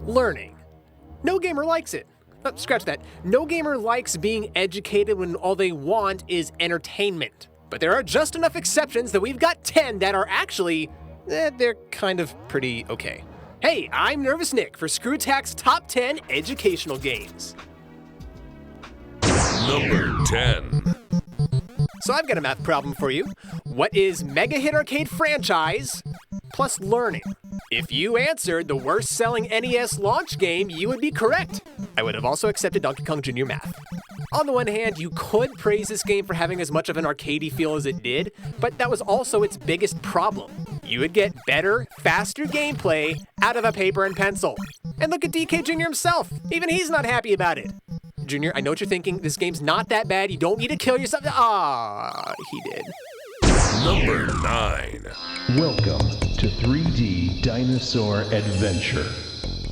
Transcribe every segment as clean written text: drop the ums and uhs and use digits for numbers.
Learning. No gamer likes it. Scratch that. No gamer likes being educated when all they want is entertainment. But there are just enough exceptions that we've got 10 that are actually, they're kind of pretty okay. Hey, I'm Nervous Nick for Screwattack's Top 10 Educational Games. Number 10. So I've got a math problem for you. What is Mega Hit Arcade franchise plus learning? If you answered the worst-selling NES launch game, you would be correct. I would have also accepted Donkey Kong Jr. math. On the one hand, you could praise this game for having as much of an arcadey feel as it did, but that was also its biggest problem. You would get better, faster gameplay out of a paper and pencil. And look at DK Jr. himself. Even he's not happy about it. Junior, I know what you're thinking. This game's not that bad. You don't need to kill yourself. Ah, he did. Number 9. Welcome to 3D Dinosaur Adventure.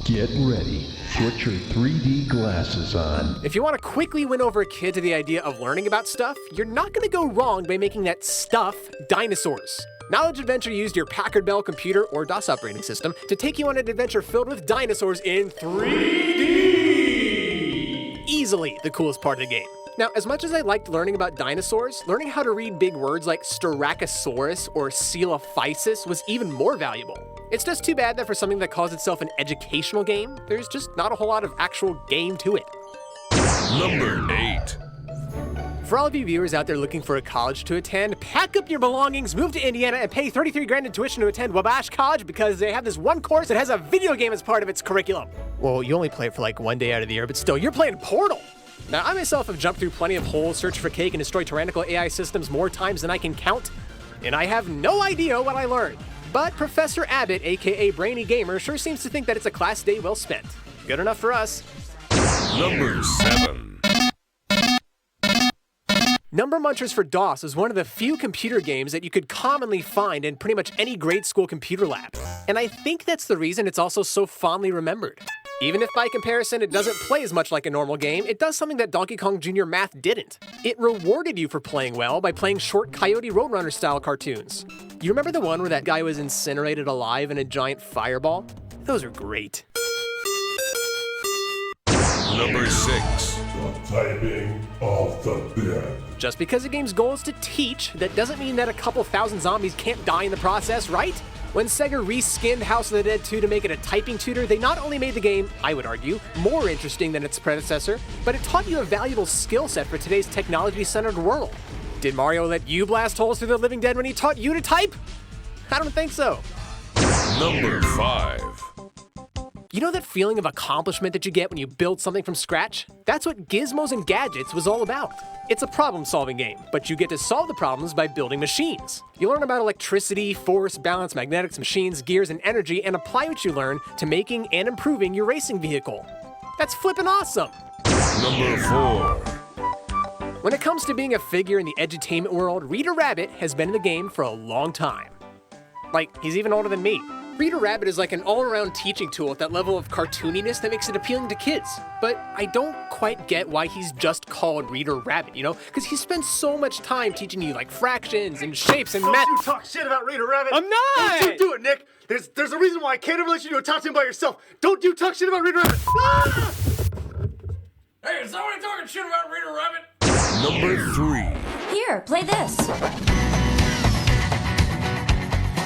Get ready. Put your 3D glasses on. If you want to quickly win over a kid to the idea of learning about stuff, you're not going to go wrong by making that stuff dinosaurs. Knowledge Adventure used your Packard Bell computer or DOS operating system to take you on an adventure filled with dinosaurs in 3D. Easily the coolest part of the game. Now, as much as I liked learning about dinosaurs, learning how to read big words like Styracosaurus or Coelophysis was even more valuable. It's just too bad that for something that calls itself an educational game, there's just not a whole lot of actual game to it. Number 8. For all of you viewers out there looking for a college to attend, pack up your belongings, move to Indiana, and pay $33,000 in tuition to attend Wabash College because they have this one course that has a video game as part of its curriculum. Well, you only play it for like one day out of the year, but still, you're playing Portal. Now, I myself have jumped through plenty of holes, searched for cake, and destroyed tyrannical AI systems more times than I can count, and I have no idea what I learned. But Professor Abbott, aka Brainy Gamer, sure seems to think that it's a class day well spent. Good enough for us. Number 7. Number Munchers for DOS is one of the few computer games that you could commonly find in pretty much any grade school computer lab. And I think that's the reason it's also so fondly remembered. Even if by comparison it doesn't play as much like a normal game, it does something that Donkey Kong Jr. Math didn't. It rewarded you for playing well by playing short Coyote Roadrunner style cartoons. You remember the one where that guy was incinerated alive in a giant fireball? Those are great. Number 6. Typing alphabet. Just because a game's goal is to teach, that doesn't mean that a couple thousand zombies can't die in the process, right? When Sega reskinned House of the Dead 2 to make it a typing tutor, they not only made the game, I would argue, more interesting than its predecessor, but it taught you a valuable skill set for today's technology-centered world. Did Mario let you blast holes through the living dead when he taught you to type? I don't think so. Number 5. You know that feeling of accomplishment that you get when you build something from scratch? That's what Gizmos and Gadgets was all about. It's a problem-solving game, but you get to solve the problems by building machines. You learn about electricity, force, balance, magnetics, machines, gears, and energy, and apply what you learn to making and improving your racing vehicle. That's flippin' awesome! Number 4. When it comes to being a figure in the edutainment world, Reader Rabbit has been in the game for a long time. Like, he's even older than me. Reader Rabbit is like an all-around teaching tool at that level of cartooniness that makes it appealing to kids. But I don't quite get why he's just called Reader Rabbit, you know? Because he spends so much time teaching you like fractions and shapes and math. Don't you talk shit about Reader Rabbit. I'm not! Don't you do it, Nick. There's a reason why I can't ever let you do a top 10 by yourself. Don't you talk shit about Reader Rabbit. Ah! Hey, is somebody talking shit about Reader Rabbit? Number 3. Here, play this.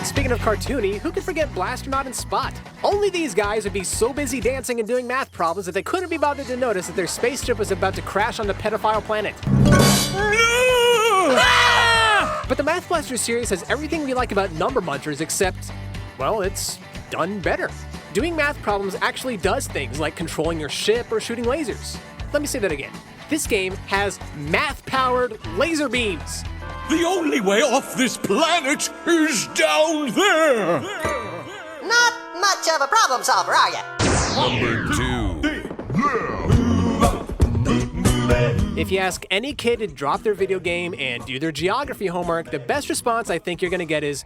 Speaking of cartoony, who could forget Blasternaut and Spot? Only these guys would be so busy dancing and doing math problems that they couldn't be bothered to notice that their spaceship was about to crash on the pedophile planet. But the Math Blaster series has everything we like about Number Munchers except, well, it's done better. Doing math problems actually does things like controlling your ship or shooting lasers. Let me say that again. This game has math-powered laser beams. The only way off this planet is down there! Not much of a problem solver, are ya? Number 2. If you ask any kid to drop their video game and do their geography homework, the best response I think you're gonna get is,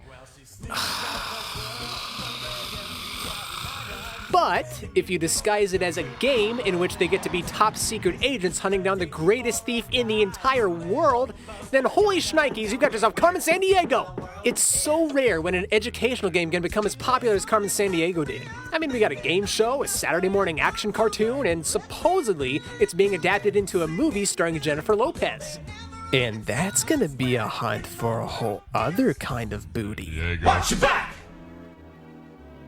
but But if you disguise it as a game in which they get to be top secret agents hunting down the greatest thief in the entire world, then holy shnikes, you've got yourself Carmen Sandiego! It's so rare when an educational game can become as popular as Carmen Sandiego did. I mean, we got a game show, a Saturday morning action cartoon, and supposedly it's being adapted into a movie starring Jennifer Lopez. And that's gonna be a hunt for a whole other kind of booty. Watch your back!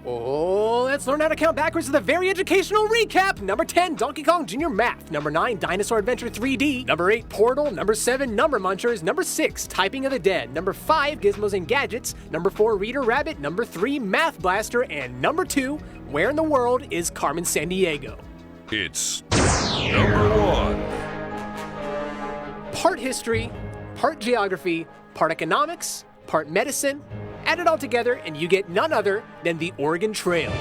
Oh, let's learn how to count backwards with a very educational recap. Number 10, Donkey Kong Jr. Math. Number 9, Dinosaur Adventure 3D. Number 8, Portal. Number 7, Number Munchers. Number 6, Typing of the Dead. Number 5, Gizmos and Gadgets. Number 4, Reader Rabbit. Number 3, Math Blaster. And number 2, Where in the World is Carmen Sandiego? It's number 1. Part history, part geography, part economics, part medicine. Add it all together and you get none other than the Oregon Trail.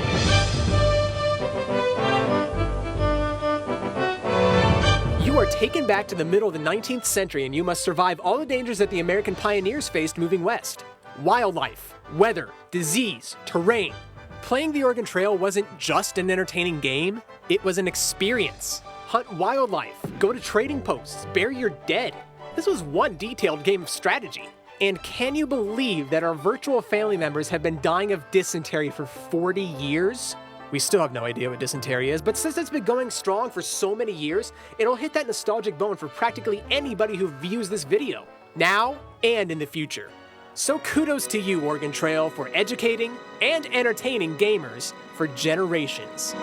You are taken back to the middle of the 19th century and you must survive all the dangers that the American pioneers faced moving west. Wildlife, weather, disease, terrain. Playing the Oregon Trail wasn't just an entertaining game, it was an experience. Hunt wildlife, go to trading posts, bury your dead. This was one detailed game of strategy. And can you believe that our virtual family members have been dying of dysentery for 40 years? We still have no idea what dysentery is, but since it's been going strong for so many years, it'll hit that nostalgic bone for practically anybody who views this video, now and in the future. So kudos to you, Oregon Trail, for educating and entertaining gamers for generations.